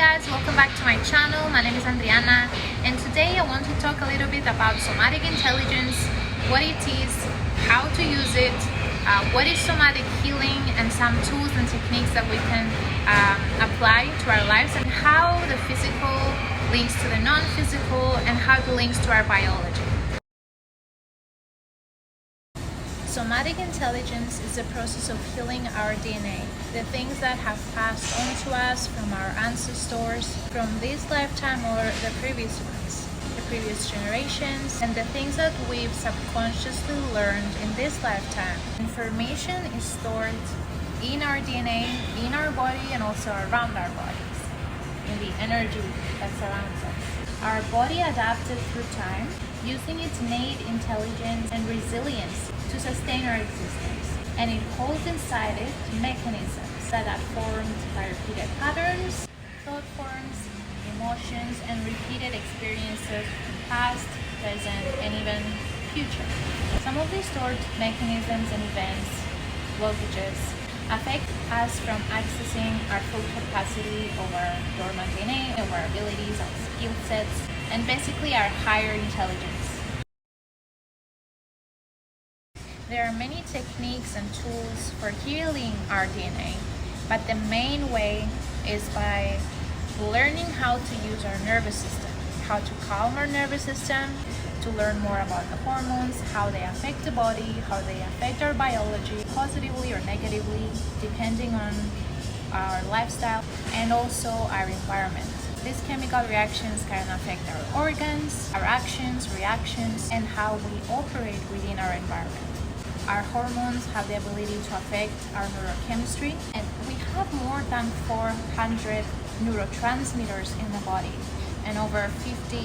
guys, welcome back to my channel. My name is Adriana, and today I want to talk a little bit about somatic intelligence, what it is, how to use it, what is somatic healing, and some tools and techniques that we can apply to our lives, and how the physical links to the non-physical, and how it links to our biology. Somatic intelligence is the process of healing our DNA, the things that have passed on to us from our ancestors, from this lifetime or the previous ones, the previous generations, and the things that we've subconsciously learned in this lifetime. Information is stored in our DNA, in our body, and also around our bodies, in the energy that surrounds us. Our body adapted through time, using its innate intelligence and resilience to sustain our existence, and it holds inside it mechanisms that are formed by repeated patterns, thought forms, emotions, and repeated experiences from past, present, and even future. Some of these stored mechanisms and events, blockages, affect us from accessing our full capacity over dormant DNA, over our abilities, our skill sets, and basically our higher intelligence. There are many techniques and tools for healing our DNA, but the main way is by learning how to use our nervous system, how to calm our nervous system, to learn more about the hormones, how they affect the body, how they affect our biology, positively or negatively, depending on our lifestyle and also our environment. These chemical reactions can affect our organs, our actions, reactions, and how we operate within our environment. Our hormones have the ability to affect our neurochemistry, and we have more than 400 neurotransmitters in the body and over 50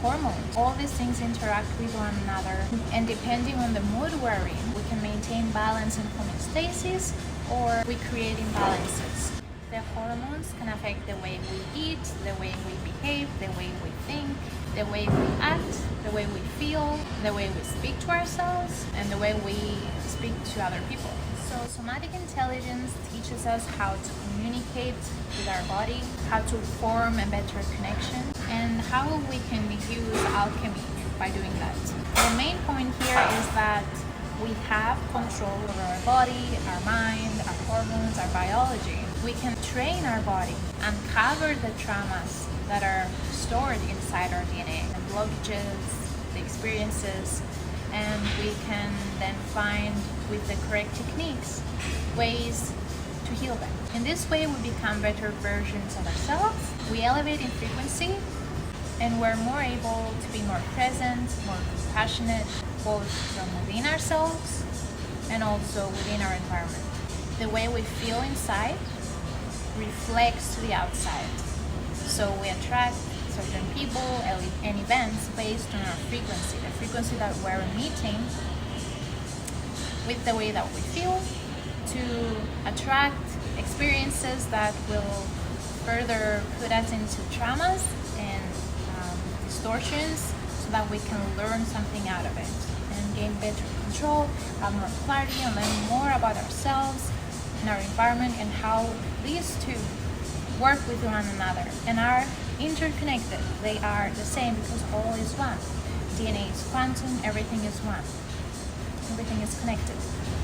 hormones. All these things interact with one another, and depending on the mood we're in, we can maintain balance and homeostasis, or we create imbalances. The hormones can affect the way we eat, the way we behave, the way we think, the way we act, the way we feel, the way we speak to ourselves, and the way we speak to other people. So somatic intelligence teaches us how to communicate with our body, how to form a better connection, and how we can use alchemy by doing that. The main point here is that we have control over our body, our mind, our hormones, our biology. We can train our body, uncover the traumas that are stored inside our DNA, the blockages, the experiences, and we can then find, with the correct techniques, ways to heal them. In this way, we become better versions of ourselves, we elevate in frequency, and we're more able to be more present, more compassionate, both from within ourselves and also within our environment. The way we feel inside reflects to the outside. So we attract certain people and events based on our frequency, the frequency that we're emitting with the way that we feel, to attract experiences that will further put us into traumas and distortions, so that we can learn something out of it and gain better control, have more clarity, and learn more about ourselves and our environment, and how these two work with one another and are interconnected. They are the same because all is one. DNA is quantum, everything is one. Everything is connected.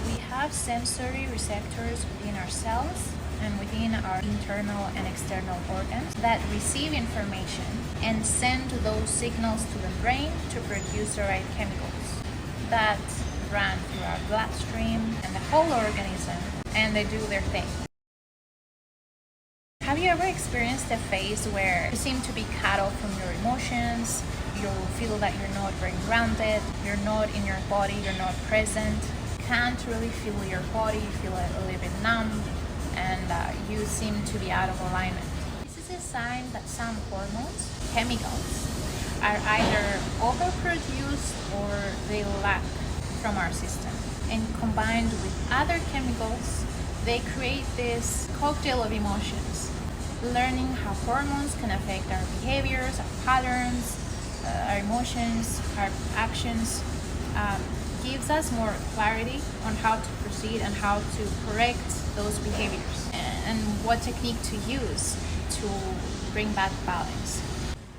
We have sensory receptors within ourselves and within our internal and external organs that receive information and send those signals to the brain to produce the right chemicals that run through our bloodstream and the whole organism, and they do their thing. Have you ever experienced a phase where you seem to be cut off from your emotions? You feel that you're not very grounded, you're not in your body, you're not present, you can't really feel your body, you feel a little bit numb, and you seem to be out of alignment. This is a sign that some hormones, chemicals, are either overproduced or they lack from our system. And combined with other chemicals, they create this cocktail of emotions. Learning how hormones can affect our behaviors, our patterns, our emotions, our actions, gives us more clarity on how to proceed and how to correct those behaviors. and what technique to use to bring back balance.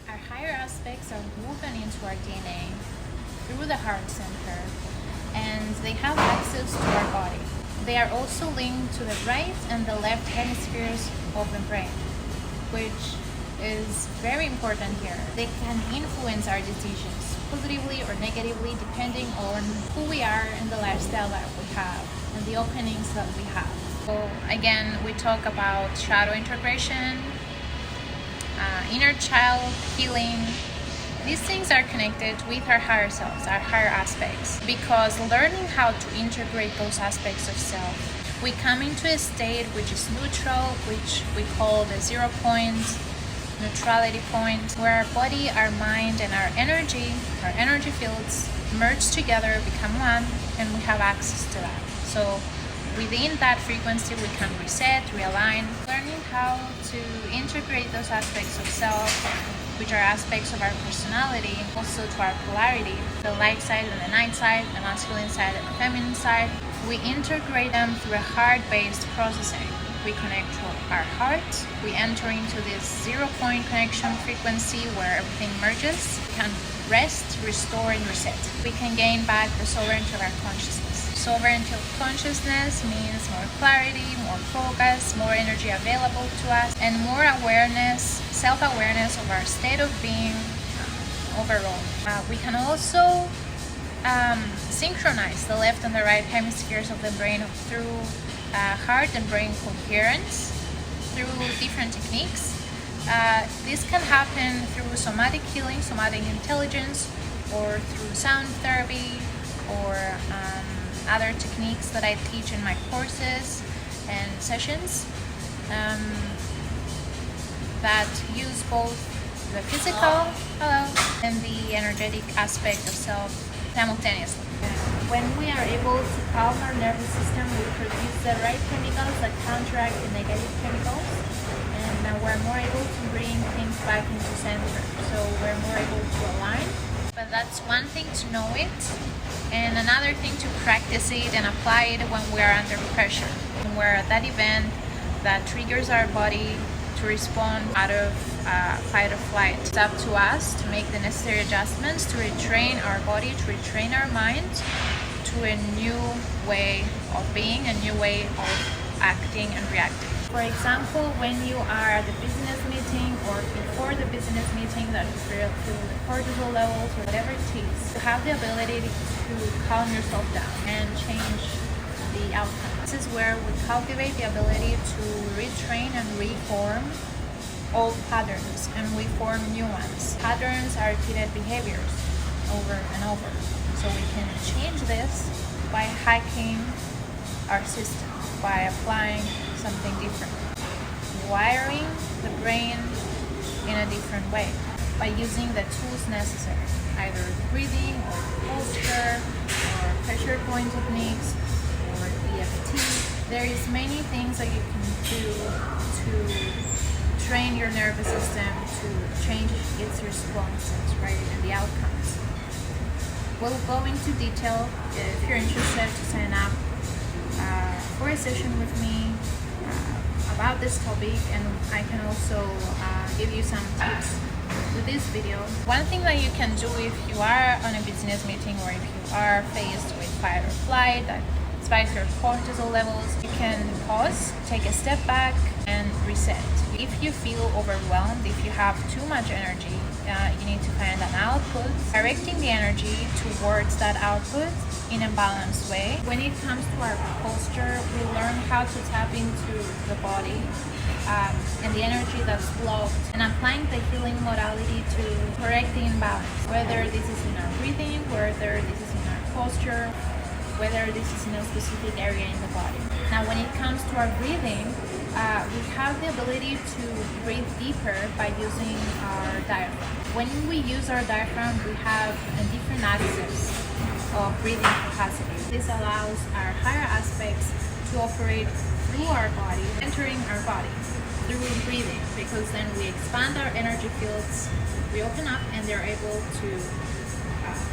Our higher aspects are woven into our DNA through the heart center, and they have access to our body. They are also linked to the right and the left hemispheres of the brain, which is very important here. They can influence our decisions positively or negatively depending on who we are and the lifestyle that we have and the openings that we have. So again, we talk about shadow integration, inner child healing. These things are connected with our higher selves, our higher aspects, because learning how to integrate those aspects of self, we come into a state which is neutral, which we call the 0 point, neutrality point, where our body, our mind, and our energy fields merge together, become one, and we have access to that. So within that frequency, we can reset, realign, learning how to integrate those aspects of self, which are aspects of our personality, also to our polarity, the light side and the night side, the masculine side and the feminine side. We integrate them through a heart-based processing. We connect to our heart, we enter into this 0 point connection frequency where everything merges. We can rest, restore, and reset. We can gain back the sovereignty of our consciousness. Sovereignty of consciousness means more clarity, more focus, more energy available to us, and more awareness, self-awareness of our state of being overall. We can also synchronize the left and the right hemispheres of the brain through heart and brain coherence through different techniques. This can happen through somatic healing, somatic intelligence, or through sound therapy, or other techniques that I teach in my courses and sessions that use both the physical and the energetic aspect of self simultaneously. When we are able to calm our nervous system, we produce the right chemicals that counteract the negative chemicals, and we're more able to bring things back into center. So we're more able to align. But that's one thing to know it, and another thing to practice it and apply it when we are under pressure. When we're at that event that triggers our body to respond out of fight or flight. It's up to us to make the necessary adjustments to retrain our body, to retrain our mind to a new way of being, a new way of acting and reacting. For example, when you are at the business meeting or before the business meeting that you feel the cortisol levels or whatever it is, you have the ability to calm yourself down and change the outcome. This is where we cultivate the ability to retrain and reform old patterns, and we form new ones. Patterns are repeated behaviors over and over. So we can change this by hacking our system, by applying something different, wiring the brain in a different way, by using the tools necessary, either breathing or posture or pressure point techniques or EFT. There is many things that you can do to train your nervous system to change its responses, right, and the outcomes. We'll go into detail if you're interested to sign up for a session with me about this topic, and I can also give you some tips with this video. One thing that you can do if you are on a business meeting or if you are faced with fight or flight that spikes your cortisol levels, you can pause, take a step back, and reset. If you feel overwhelmed, if you have too much energy, you need to find an output, directing the energy towards that output in a balanced way. When it comes to our posture, we learn how to tap into the body and the energy that's blocked, and applying the healing modality to correct the imbalance, whether this is in our breathing, whether this is in our posture, whether this is in a specific area in the body. Now, when it comes to our breathing, we have the ability to breathe deeper by using our diaphragm. When we use our diaphragm, we have a different access of breathing capacity. This allows our higher aspects to operate through our body, entering our body through breathing, because then we expand our energy fields, we open up, and they're able to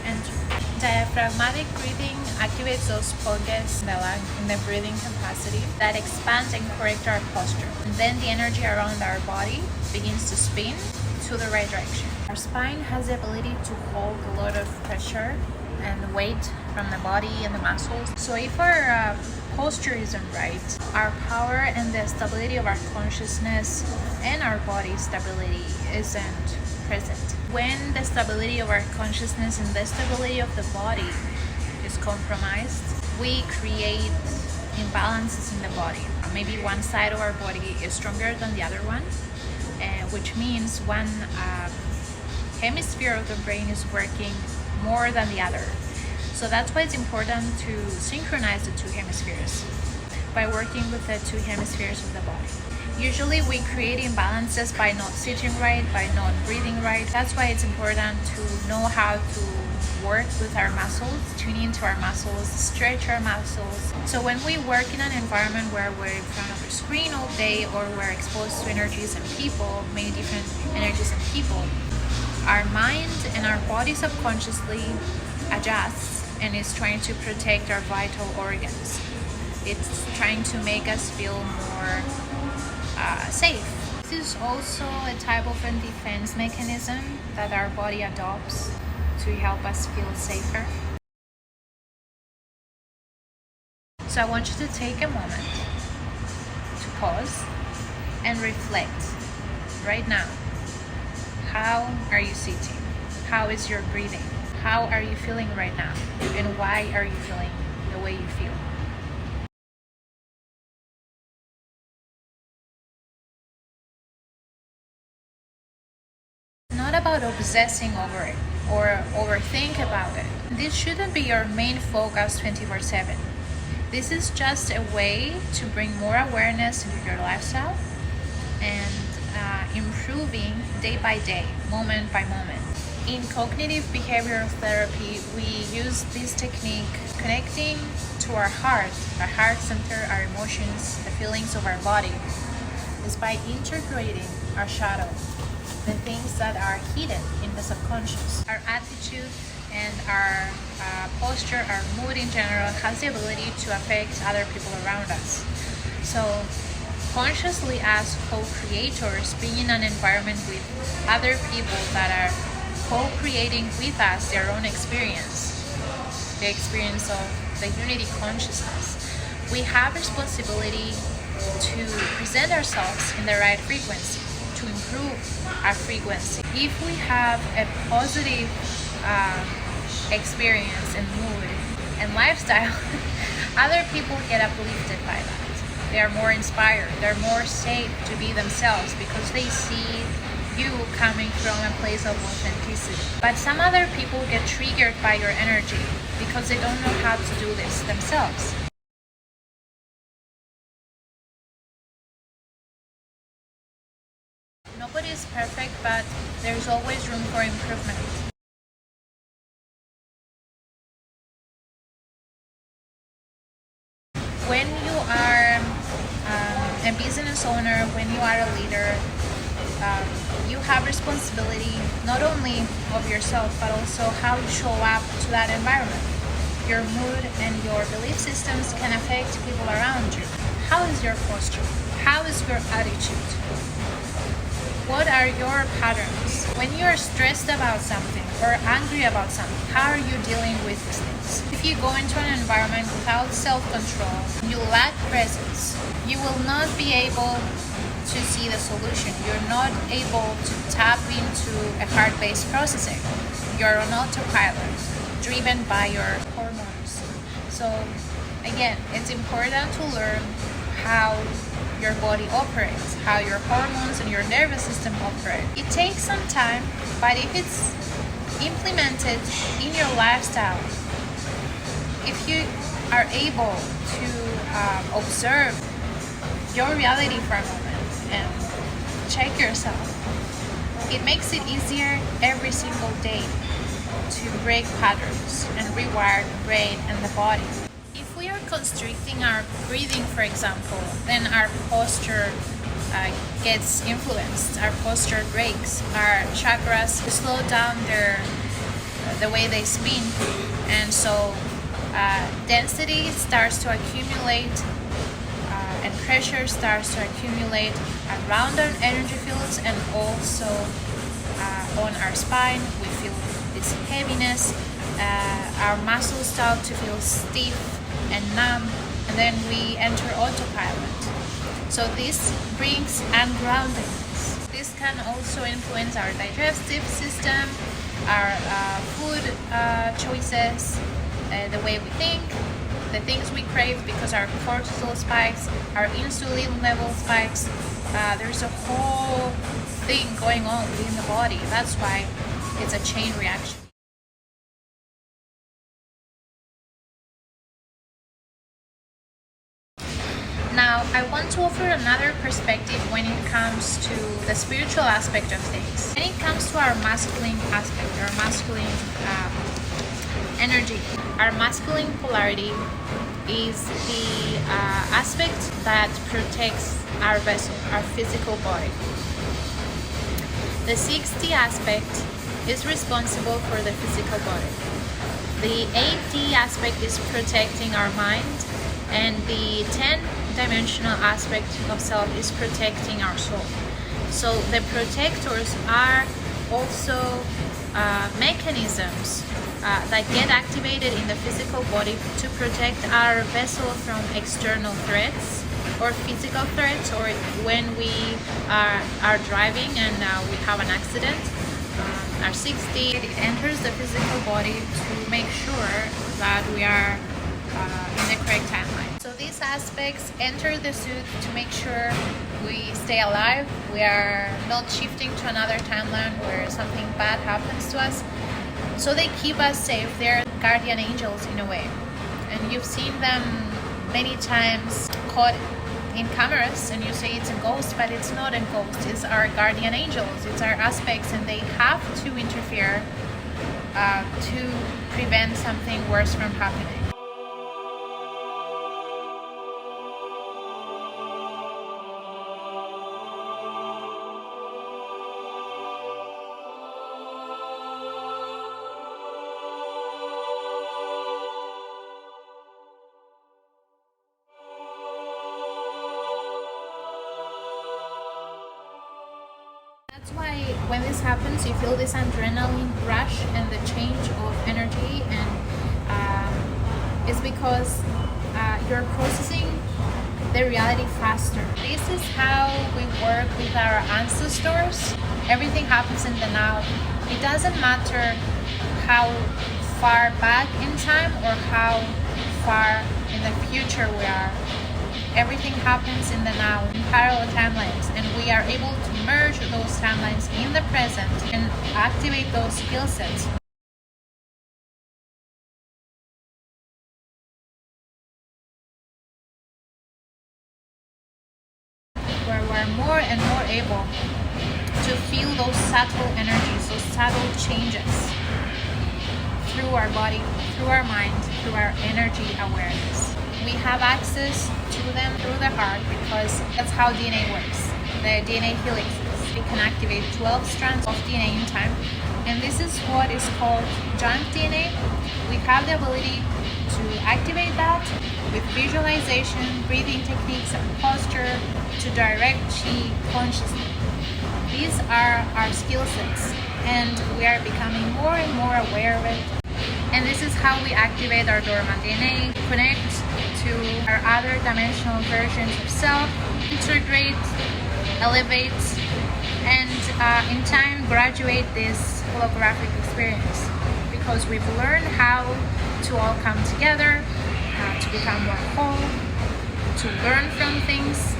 enter. Diaphragmatic breathing activates those pockets in the lung, in the breathing capacity that expands and correct our posture. And then the energy around our body begins to spin to the right direction. Our spine has the ability to hold a lot of pressure and weight from the body and the muscles. So if our posture isn't right, our power and the stability of our consciousness and our body stability isn't present. When the stability of our consciousness and the stability of the body is compromised, we create imbalances in the body. Maybe one side of our body is stronger than the other one, which means one hemisphere of the brain is working more than the other. So that's why it's important to synchronize the two hemispheres by working with the two hemispheres of the body. Usually we create imbalances by not sitting right, by not breathing right. That's why it's important to know how to work with our muscles, tune into our muscles, stretch our muscles. So when we work in an environment where we're in front of a screen all day or we're exposed to energies and people, many different energies and people, our mind and our body subconsciously adjusts and is trying to protect our vital organs. It's trying to make us feel more safe. This is also a type of a defense mechanism that our body adopts to help us feel safer. So I want you to take a moment to pause and reflect right now. How are you sitting? How is your breathing? How are you feeling right now? And why are you feeling the way you feel? Not about obsessing over it or overthink about it. This shouldn't be your main focus 24/7. This is just a way to bring more awareness into your lifestyle and improving day by day, moment by moment. In cognitive behavioral therapy, we use this technique connecting to our heart center, our emotions, the feelings of our body, is by integrating our shadow, the things that are hidden in the subconscious. Our attitude and our posture, our mood in general, has the ability to affect other people around us. So consciously as co-creators, being in an environment with other people that are co-creating with us their own experience, the experience of the unity consciousness, we have responsibility to present ourselves in the right frequency, to improve our frequency. If we have a positive experience and mood and lifestyle, other people get uplifted by that. They are more inspired, they're more safe to be themselves because they see you coming from a place of authenticity. But some other people get triggered by your energy because they don't know how to do this themselves. Nobody is perfect, but there's always room for improvement. When you are a business owner, when you are a leader, you have responsibility not only of yourself, but also how you show up to that environment. Your mood and your belief systems can affect people around you. How is your posture? How is your attitude? What are your patterns? When you are stressed about something or angry about something, how are you dealing with these things? If you go into an environment without self-control, you lack presence, you will not be able to see the solution. You're not able to tap into a heart-based processing. You're on autopilot, driven by your hormones. So again, it's important to learn how your body operates, how your hormones and your nervous system operate. It takes some time, but if it's implemented in your lifestyle, if you are able to observe your reality for a moment and check yourself, it makes it easier every single day to break patterns and rewire the brain and the body. If we are constricting our breathing, for example, then our posture gets influenced, our posture breaks, our chakras slow down their the way they spin, and so density starts to accumulate and pressure starts to accumulate around our energy fields, and also on our spine. We feel this heaviness, our muscles start to feel stiff and numb, and then we enter autopilot. So this brings ungroundedness. This can also influence our digestive system, our food choices, the way we think, the things we crave, because our cortisol spikes, our insulin level spikes. There's a whole thing going on within the body. That's why it's a chain reaction. Now, I want to offer another perspective when it comes to the spiritual aspect of things. When it comes to our masculine aspect, our masculine energy, our masculine polarity is the aspect that protects our vessel, our physical body. The 6D aspect is responsible for the physical body. The 8D aspect is protecting our mind, and the 10-dimensional aspect of self is protecting our soul. So the protectors are also mechanisms that get activated in the physical body to protect our vessel from external threats or physical threats, or when we are driving and we have an accident. Our 6D, it enters the physical body to make sure that we are in the correct timeline. So these aspects enter the suit to make sure we stay alive, we are not shifting to another timeline where something bad happens to us. So they keep us safe. They're guardian angels in a way. And you've seen them many times caught in cameras, and you say it's a ghost, but it's not a ghost. It's our guardian angels. It's our aspects, and they have to interfere to prevent something worse from happening. That's why when this happens, you feel this adrenaline rush and the change of energy, and it's because you're processing the reality faster. This is how we work with our ancestors. Everything happens in the now. It doesn't matter how far back in time or how far in the future we are. Everything happens in the now, in parallel timelines, and we are able to merge those timelines in the present and activate those skill sets. Where we're more and more able to feel those subtle energies, those subtle changes through our body, through our mind, through our energy awareness. We have access to them through the heart because that's how DNA works. The DNA helices, it can activate 12 strands of DNA in time, and this is what is called junk DNA. We have the ability to activate that with visualization, breathing techniques, and posture to direct chi consciously. These are our skill sets, and we are becoming more and more aware of it. And this is how we activate our dormant DNA, connect to our other dimensional versions of self, integrate, elevate, and in time graduate this holographic experience, because we've learned how to all come together, to become more whole, to learn from things,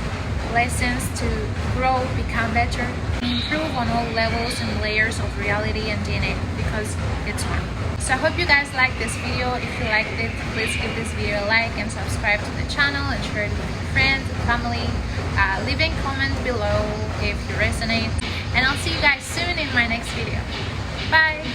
lessons to grow, become better, improve on all levels and layers of reality and DNA, because it's one. So I hope you guys liked this video. If you liked it, please give this video a like and subscribe to the channel and share it with your friends and family. Leave a comment below if you resonate, and I'll see you guys soon in my next video. Bye!